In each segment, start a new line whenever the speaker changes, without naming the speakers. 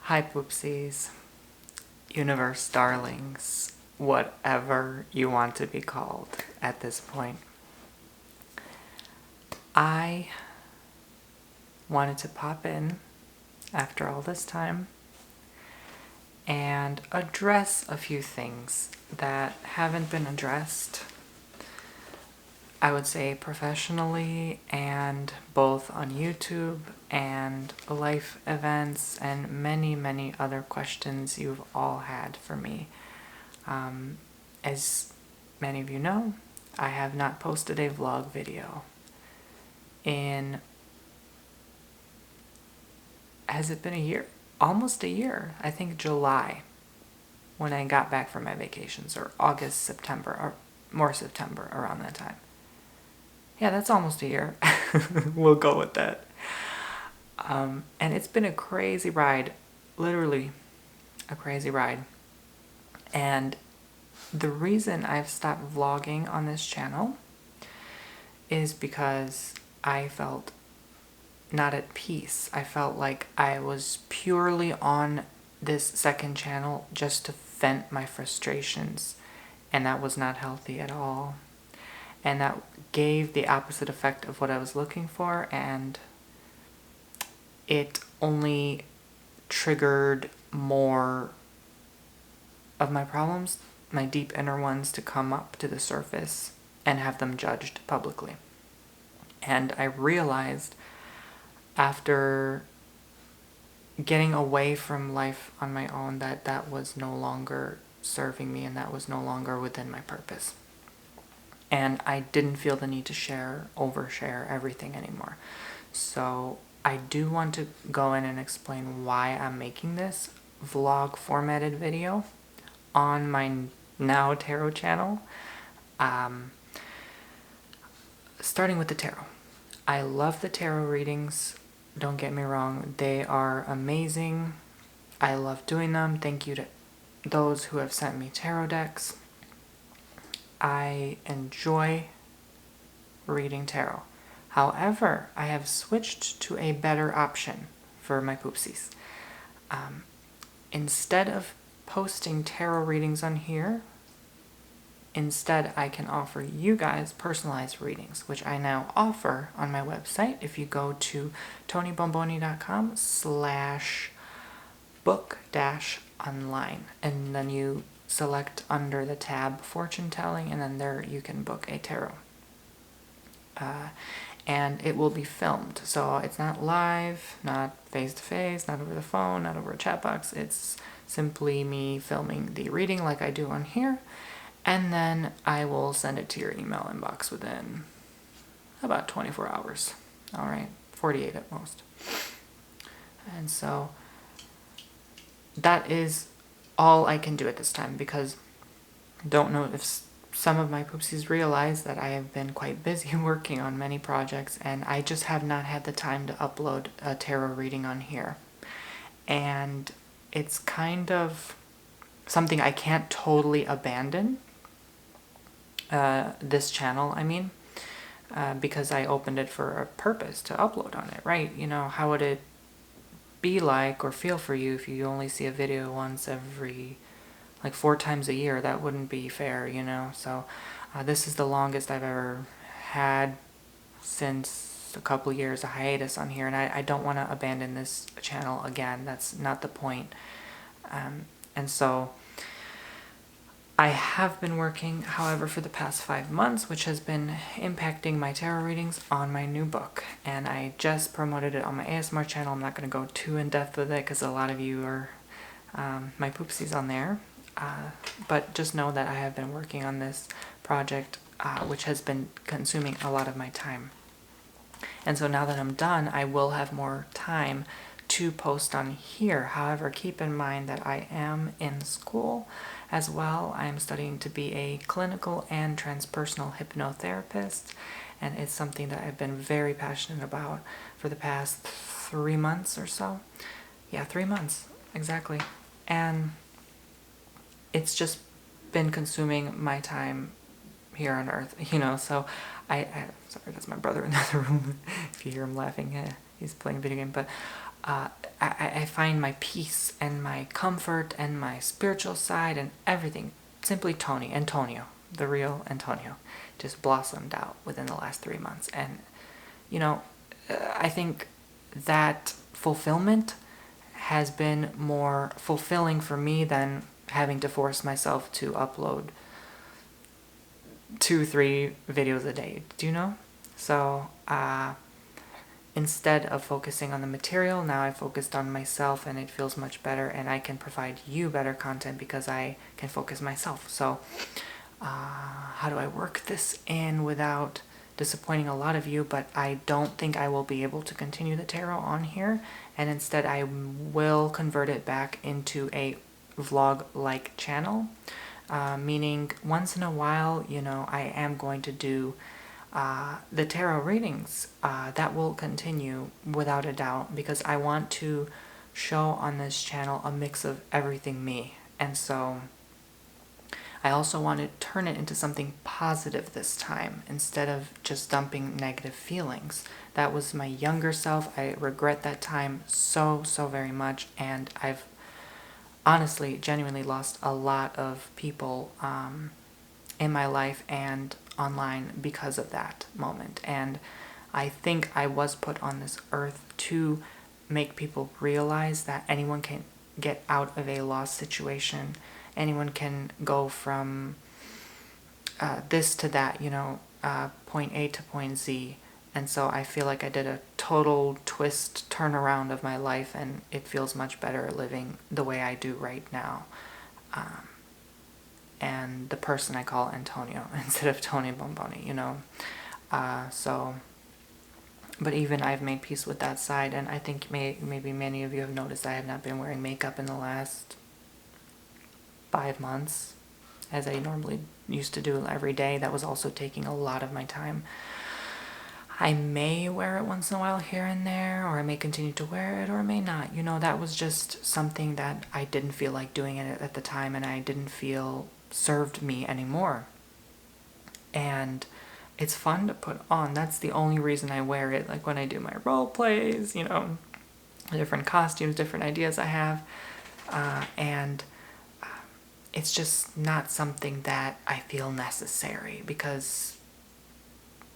Hi Poopsies, Universe Darlings, whatever you want to be called at this point. I wanted to pop in after all this time and address a few things that haven't been addressed, I would say professionally, and both on YouTube and life events and many other questions you've all had for me. As many of you know, I have not posted a vlog video in, has it been a year? Almost a year. I think July, when I got back from my vacations, or August, September, or more September, around that time. Yeah, that's almost a year. We'll go with that. And it's been a crazy ride, literally a crazy ride. And the reason I've stopped vlogging on this channel is because I felt not at peace. I felt like I was purely on this second channel just to vent my frustrations, and that was not healthy at all. And that gave the opposite effect of what I was looking for, and it only triggered more of my problems, my deep inner ones, to come up to the surface and have them judged publicly. And I realized after getting away from life on my own that that was no longer serving me and that was no longer within my purpose. And I didn't feel the need to overshare everything anymore. So I do want to go in and explain why I'm making this vlog formatted video on my now tarot channel. Starting with the tarot. I love the tarot readings. Don't get me wrong. They are amazing. I love doing them. Thank you to those who have sent me tarot decks. I enjoy reading tarot. However, I have switched to a better option for my poopsies. Instead of posting tarot readings on here, instead I can offer you guys personalized readings, which I now offer on my website. If you go to tonybomboni.com/book-online, and then you select under the tab fortune telling, and then there you can book a tarot. And it will be filmed, so it's not live, not face-to-face, not over the phone, not over a chat box. It's simply me filming the reading like I do on here, and then I will send it to your email inbox within about 24 hours. All right, 48 at most. And so that is all I can do at this time, because I don't know if some of my poopsies realize that I have been quite busy working on many projects, and I just have not had the time to upload a tarot reading on here. And it's kind of something I can't totally abandon, this channel, I mean, because I opened it for a purpose, to upload on it, right? You know, how would it be like or feel for you if you only see a video once every, like 4 times a year? That wouldn't be fair, you know? So this is the longest I've ever had since a couple years, a hiatus on here, and I don't want to abandon this channel again. That's not the point. And so I have been working, however, for the past 5 months, which has been impacting my tarot readings on my new book. And I just promoted it on my ASMR channel. I'm not going to go too in depth with it because a lot of you are my poopsies on there. But just know that I have been working on this project, which has been consuming a lot of my time. And so now that I'm done, I will have more time to post on here. However, keep in mind that I am in school as well. I am studying to be a clinical and transpersonal hypnotherapist, and it's something that I've been very passionate about for the past 3 months or so. Yeah, 3 months, exactly. And it's just been consuming my time here on Earth, you know, so sorry, that's my brother in the other room. If you hear him laughing, he's playing a video game, but I find my peace and my comfort and my spiritual side and everything. Simply Antonio, the real Antonio, just blossomed out within the last 3 months. And, you know, I think that fulfillment has been more fulfilling for me than having to force myself to upload 2-3 videos a day, do you know? So, instead of focusing on the material, now I focused on myself, and it feels much better, and I can provide you better content because I can focus myself. So how do I work this in without disappointing a lot of you? But I don't think I will be able to continue the tarot on here, and instead I will convert it back into a vlog-like channel, meaning once in a while, you know, I am going to do the tarot readings. That will continue without a doubt, because I want to show on this channel a mix of everything me. And so I also want to turn it into something positive this time, instead of just dumping negative feelings. That was my younger self. I regret that time so very much, and I've honestly, genuinely lost a lot of people in my life and online because of that moment. And I think I was put on this earth to make people realize that anyone can get out of a lost situation. Anyone can go from this to that, you know, point A to point Z. And so I feel like I did a total twist turnaround of my life, and it feels much better living the way I do right now. And the person I call Antonio instead of Tony Bomboni, you know. But even I've made peace with that side, and I think maybe many of you have noticed I have not been wearing makeup in the last 5 months, as I normally used to do every day. That was also taking a lot of my time. I may wear it once in a while here and there, or I may continue to wear it, or I may not. You know, that was just something that I didn't feel like doing it at the time, and I didn't feel served me anymore. And it's fun to put on. That's the only reason I wear it. Like when I do my role plays, you know, different costumes, different ideas I have. And it's just not something that I feel necessary, because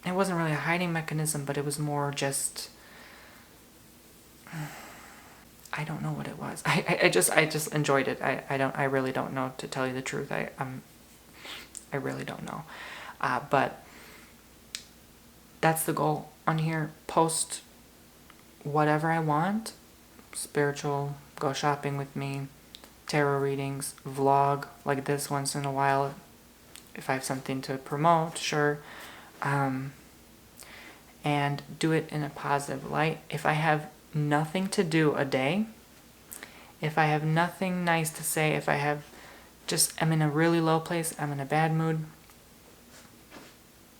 it wasn't really a hiding mechanism, but it was more just, I don't know what it was. I just enjoyed it. I really don't know, to tell you the truth. I really don't know. But that's the goal on here. Post whatever I want. Spiritual, go shopping with me, tarot readings, vlog like this once in a while if I have something to promote, sure. And do it in a positive light. If I have nothing to do a day, if I have nothing nice to say, if I have I'm in a really low place, I'm in a bad mood,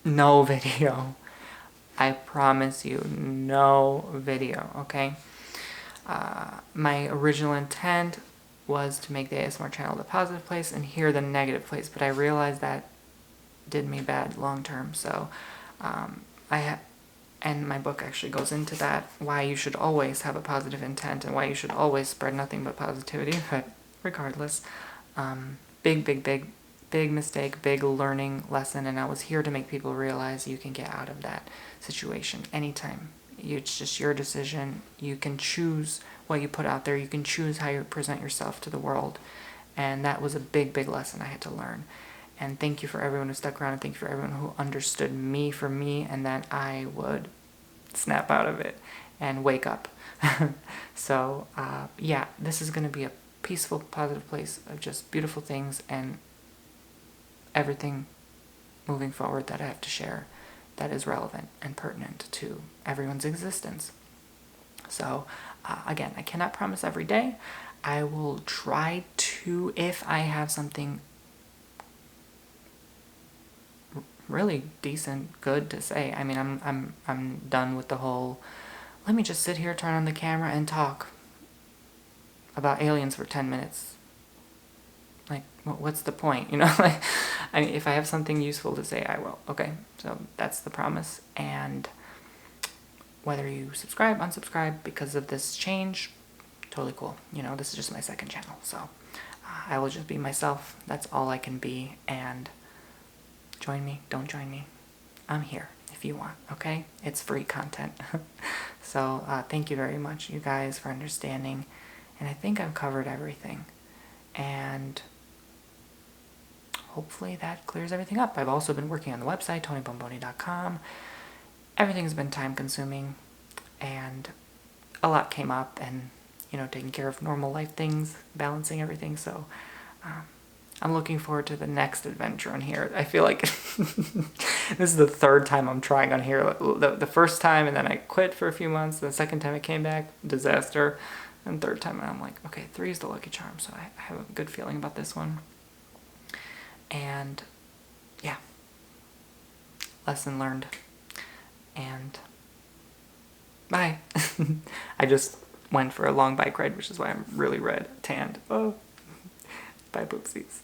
no video. I promise you, no video, okay? My original intent was to make the ASMR channel the positive place and here the negative place, but I realized that did me bad long term. So and my book actually goes into that, why you should always have a positive intent and why you should always spread nothing but positivity. But regardless, big mistake, big learning lesson, and I was here to make people realize you can get out of that situation anytime. It's just your decision. You can choose what you put out there. You can choose how you present yourself to the world. And that was a big lesson I had to learn. And thank you for everyone who stuck around, and thank you for everyone who understood me for me, and that I would snap out of it and wake up. So, yeah, this is going to be a peaceful, positive place of just beautiful things and everything moving forward that I have to share that is relevant and pertinent to everyone's existence. So, again, I cannot promise every day. I will try to, if I have something really decent, good to say. I mean, I'm done with the whole, let me just sit here, turn on the camera, and talk about aliens for 10 minutes. Like, what's the point, you know? Like, I mean, if I have something useful to say, I will. Okay, so that's the promise. And whether you subscribe, unsubscribe because of this change, totally cool. You know, this is just my second channel, so I will just be myself. That's all I can be. And join me, don't join me. I'm here if you want, okay? It's free content. So thank you very much, you guys, for understanding. And I think I've covered everything. And hopefully that clears everything up. I've also been working on the website, tonybomboni.com. Everything's been time consuming, and a lot came up, and, you know, taking care of normal life things, balancing everything. So I'm looking forward to the next adventure on here. I feel like this is the third time I'm trying on here. The first time, and then I quit for a few months. The second time I came back, disaster. And third time, I'm like, okay, 3 is the lucky charm. So I have a good feeling about this one. And yeah, lesson learned. And bye. I just went for a long bike ride, which is why I'm really red, tanned. Oh, bye, poopsies.